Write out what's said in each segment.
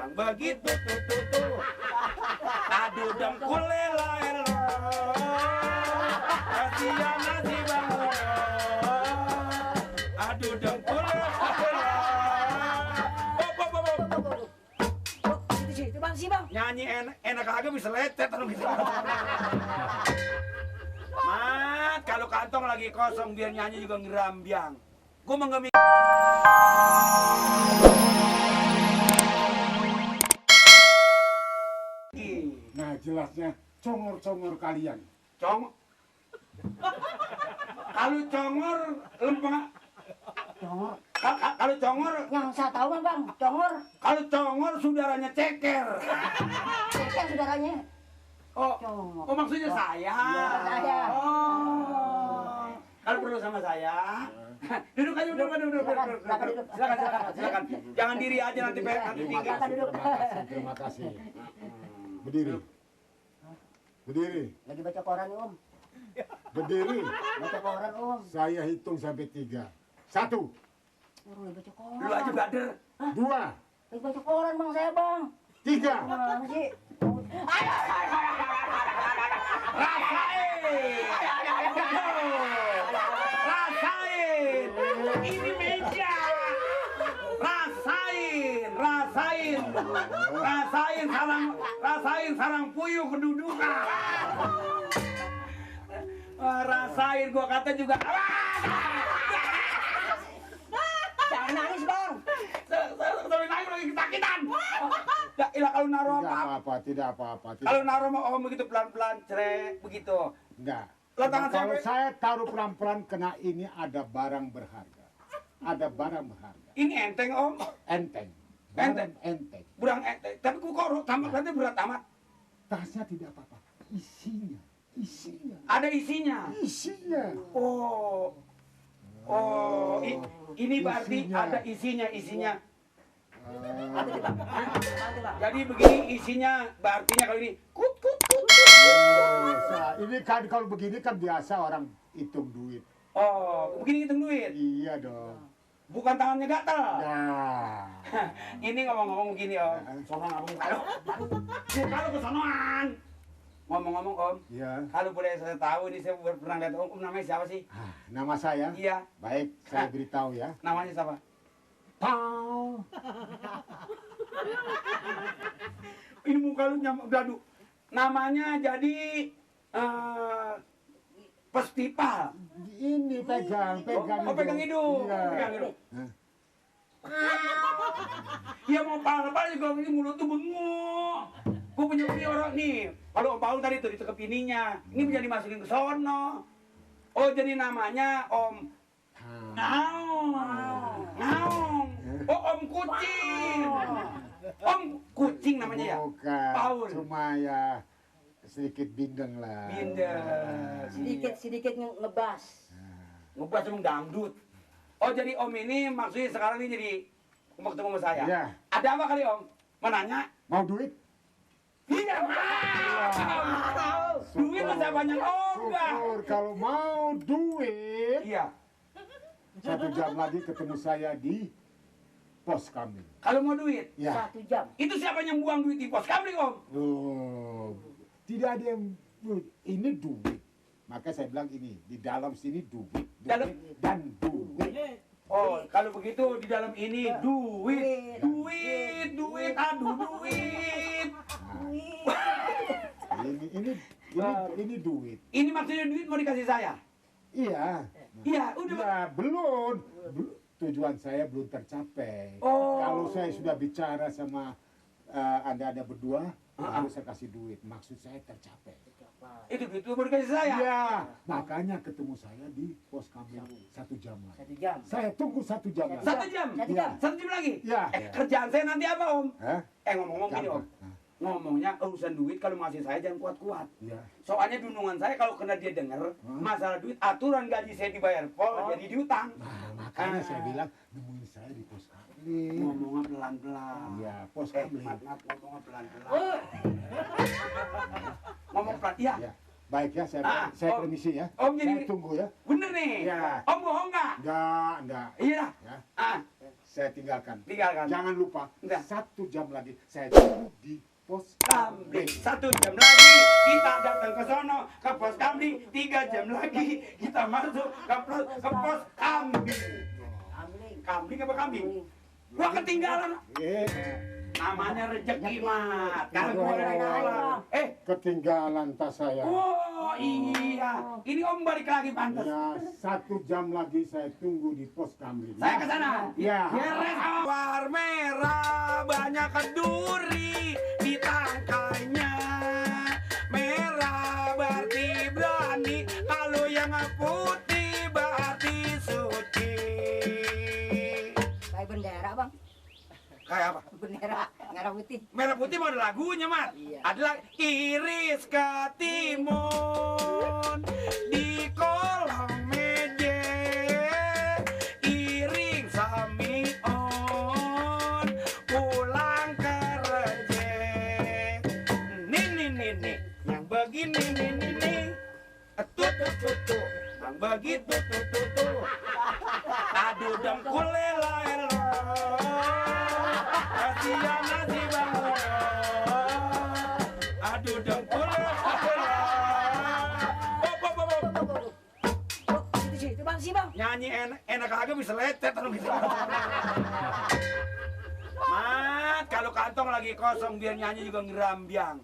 bilang begitu tuh. Aduh dengkul elo. Kasihan nasi bang. Aduh dengkul elo. Itu bang sih bang. Nyanyi enak aja bisa lecet gitu. Mat, kalau kantong lagi kosong biar nyanyi juga ngerambiang. Gue mengemik. Nah jelasnya congor-congor kalian. Cong. Kalau congor lemah. Congor. Kalau congor. Yang saya tahu bang, congor. Kalau congor saudaranya ceker. Ceker saudaranya. Oh, Congor. oh maksudnya saya. Iya, saya. Oh. Kalau perlu sama saya. Duduk aja, duduk. Silakan. Jangan diri aja nanti tinggal. Terima kasih. Berdiri. Lagi baca koran nih om. Berdiri. Baca koran om. Saya hitung sampai 3. 1, Lagi baca koran. Lu aja bader. 2, Lagi baca koran bang saya bang. 3. Mana sih? Rasain. Ini meja. Rasain sarang puyuh kedudukan. Rasain gua kata juga. Jangan nangis bang. Sampai nangis lagi kesakitan. Ya ilah kalau naruh Tidak apa-apa. Kalau naruh mau begitu pelan-pelan cerek begitu. Enggak. Lo tangan Kalau sampai- saya taruh pelan-pelan kena ini ada barang berharga. Ini enteng om. Enteng. Enteng. Enteng. Burang enteng. Tapi kok tamat nanti berat amat. Tasnya tidak apa-apa. Isinya. Ada isinya. Oh. Ini berarti Isinya. ada isinya. Bantu bang. Bantu bang. Jadi begini isinya, artinya kalau ini kut. Ini kan kalau begini kan biasa orang hitung duit. Oh, begini hitung duit. Iya dong. Bukan tangannya gatal. Nah. Ini ngomong-ngomong begini om. Sono ngomong kalau kesonoan. Ngomong-ngomong om. Iya. Kalau boleh saya tahu ini saya pernah lihat om namanya siapa sih? Nama saya? Iya. Baik, saya beritahu ya. Namanya siapa? Pau. Ini muka lu gaduh. Namanya jadi Festival. Ini pegang Pegang hidung. Iya. Pegang hidung. Hah? Ya mau pala juga ini mulut tuh bengong. Gue punya orang nih. Kalau Om Paul tadi tuh ditekep ininya. Ini bisa dimasukin ke sono. Oh jadi namanya Om Naung. Oh Om Kucing. Om Kucing namanya ya? Bukan. Paul. Cuma ya sedikit bindeng lah. Bindeng. Sedikit ngebas. Ngebas emang dangdut. Oh jadi Om ini maksudnya sekarang ini jadi mau ketemu sama saya? Iya. Ada apa kali Om? Menanya? Mau duit? Iya mau. Duit mah saya banyak enggak. Syukur kalau mau duit. Iya. 1 jam lagi ketemu saya di pos kami. Kalau mau duit? Ya. 1 jam. Itu siapa yang buang duit di pos kami Om? Loh, tidak ada yang ini duit. Maka saya bilang ini di dalam sini duit Dalam- dan duit. Oh, kalau begitu di dalam ini duit. Duit. Aduh duit. Ini duit. Ini maksudnya duit mau dikasih saya? Iya. Iya, udah. Ya, belum. Tujuan saya belum tercapai. Oh. Kalau saya sudah bicara sama Anda berdua, harus saya kasih duit. Maksud saya tercapai. Itu duit mau dikasih saya? Iya. Makanya ketemu saya di pos kami 1 jam lagi. 1 jam. Saya tunggu 1 jam lagi. 1 jam? 1 jam. 1 jam lagi? Iya. Kerjaan saya nanti apa Om? Hah? Ngomong-ngomong gini Om. Ngomongnya urusan duit kalau ngasih saya jangan kuat-kuat. Iya. Soalnya dundungan saya kalau kena dia denger masalah duit, aturan gaji saya dibayar pol jadi diutang. Nah, makanya saya bilang nemuin saya di pos kami. Ngomongnya pelan-pelan. Iya, pos kami. Maaf, ngomongnya pelan-pelan. Ngomong pelan, iya. Ya. Baik ya, saya Om. permisi ya. Om jadi- Saya tunggu ya. Bener nih. Iya. Om bohong nggak? Enggak. Iya. Ya. Ah, saya tinggalkan. Tinggalkan. Jangan lupa, Enggak. 1 jam lagi saya tunggu di pos Kambing. 1 jam lagi kita datang ke sono, ke pos kambing. 3 jam lagi kita masuk ke pos kambing. Kambing apa kambing? Gua ketinggalan. Namanya rezeki mat. Kalau gua ada di sekolah. Ketinggalan tas saya. Oh iya. Ini om balik lagi pantas. Ya, 1 jam lagi saya tunggu di pos kambing. Saya ke sana. Ya. War merah banyak duri di tangkainya. Merah berarti berani, kalau yang putih berarti suci. Kayak bendera bang. Kayak apa? Bendera merah putih. Merah putih mau ada lagunya, Mat. Iya. Adalah iris ketimun di kolong meja, iring samion pulang kerja. Nih, yang begini nih, tuh, yang begitu tuh. Aduh dengkul lelai. Kasihan nasi bang, aduh dengkul. Itu bang sih bang. Nyanyi enak aja bisa lecet kalau gitu. Mat, kalau kantong lagi kosong biar nyanyi juga ngerambiang.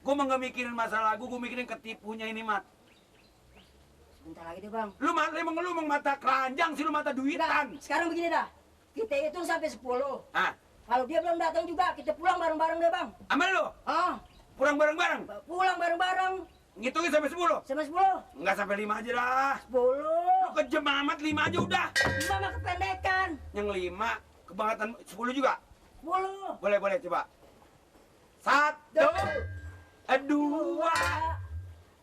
Gue mau nggak mikirin masalah gue mikirin ketipunya ini, Mat. Bentar lagi deh bang. Lu mata keranjang sih, lu mata Nah, duitan. sekarang begini dah. Kita hitung sampai 10. Ah, Kalau dia belum datang juga, kita pulang bareng-bareng deh bang. aman lu? Ah, Pulang bareng-bareng? pulang bareng-bareng. Ngitungin sampai 10? Sampai 10. Enggak sampai 5 aja dah. 10. Kejem amat 5 aja udah. 5 mah kependekan. Yang 5, kebangetan 10 juga. 10. Boleh coba. 1, 2,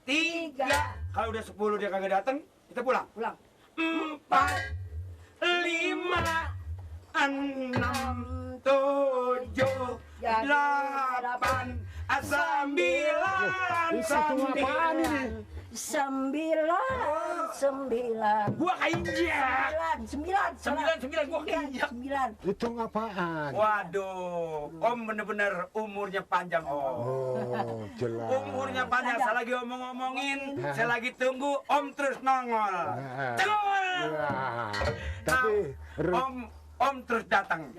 3. Kalau udah 10 dia kagak datang, kita pulang. Pulang. 4, 5, 6, 7, 8, 9, Satu apaan ini? 9. Gua keinjak. 9. 9 gua keinjak. 9. Itu apaan? Waduh, Om bener-bener umurnya panjang, Om. Oh, jelas. Umurnya panjang, saya lagi omong-omongin, saya lagi tunggu, Om terus nongol. Nongol. Ya, tapi Om terus datang.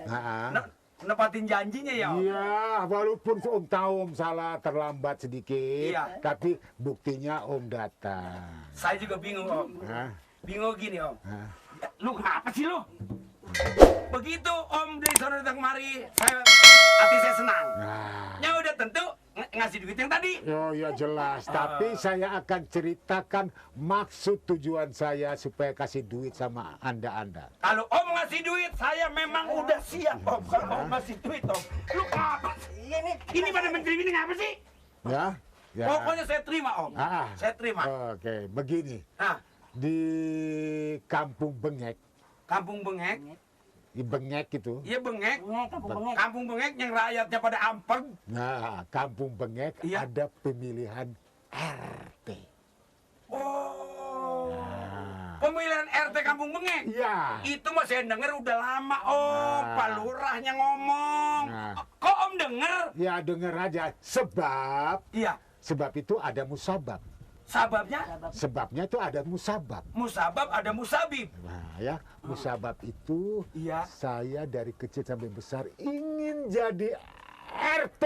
Nepatin janjinya ya, Om. Iya, walaupun Om tahu Om salah terlambat sedikit, Iya. tapi buktinya Om datang. Saya juga bingung, Om. Hah? Bingung gini, Om. Hah? Lu kenapa sih lu? Begitu Om dari sana datang kemari, hati saya senang. Nah. Ya udah tentu ngasih duit yang tadi. Oh ya jelas, tapi saya akan ceritakan maksud tujuan saya supaya kasih duit sama Anda. Kalau Om ngasih duit, saya memang udah siap, Om. Kalau Om ngasih duit, Om. Lu apa sih? Ini pada menteri ini ngapa sih? Ya? Ya. Pokoknya saya terima, Om. Saya terima. Oke, begini. Nah, Di Kampung Bengek, Kampung Bengek. di Bengek itu. Iya Bengek. Kampung Bengek. Kampung Bengek yang rakyatnya pada ampeg. Nah, Kampung Bengek Iya. ada pemilihan RT. Oh. Nah. Pemilihan RT Kampung Bengek. Iya. Itu mah saya denger udah lama, Om. Nah. Pak Lurahnya ngomong. Nah. Kok Om denger? Ya denger aja. Iya. Sebab itu ada musabab. Sababnya? Sebabnya itu ada musabab. Musabab ada musabib. Nah ya, musabab itu Iya. saya dari kecil sampai besar ingin jadi RT.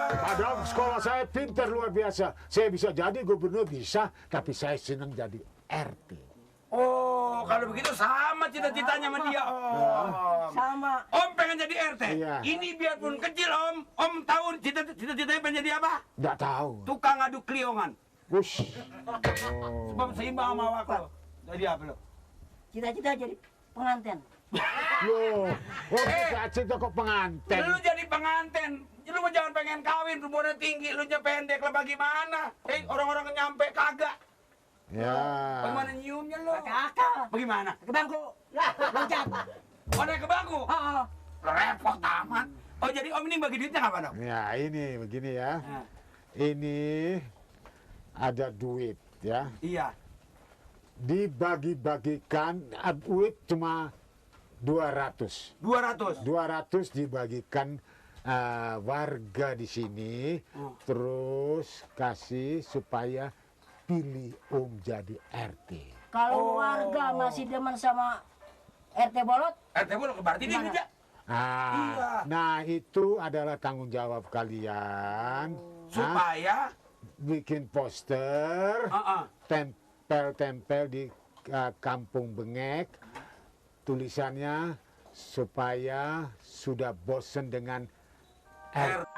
Padahal sekolah saya pintar luar biasa. Saya bisa jadi gubernur bisa, tapi saya senang jadi RT. Oh, kalau begitu sama cita-citanya sama dia, Om. Sama. Om pengen jadi RT. Iya. Ini biarpun kecil, Om. Om tahu cita-citanya pengen jadi apa? Nggak tahu. Tukang aduk keliongan. Wush. Sebab seimbang sama awak lo. Jadi apa lo? Cita-cita jadi pengantin. Loh, cita-cita kok pengantin? Lu jadi pengantin. Lu mau jangan pengen kawin, umurnya tinggi, lu nya pendek lah bagaimana? Orang-orang nyampe kagak. Ya. Bagaimana nyiumnya lo? Kakak. Bagaimana? Ke bangku. Loncat. Oh, naik ke bangku? Oh. Repot amat. Oh, jadi Om ini bagi duitnya kapan, Om? Ya ini begini ya. Nah, Ini ada duit ya. iya. Dibagi-bagikan duit cuma 200. 200. 200 dibagikan warga di sini, terus kasih supaya pilih Om jadi RT. Kalau warga masih demen sama RT Bolot, RT Bolot berarti dia Gimana? tidak. Iya. Nah itu adalah tanggung jawab kalian. Supaya Bikin poster, Heeh. tempel-tempel di Kampung Bengek, tulisannya supaya sudah bosen dengan RT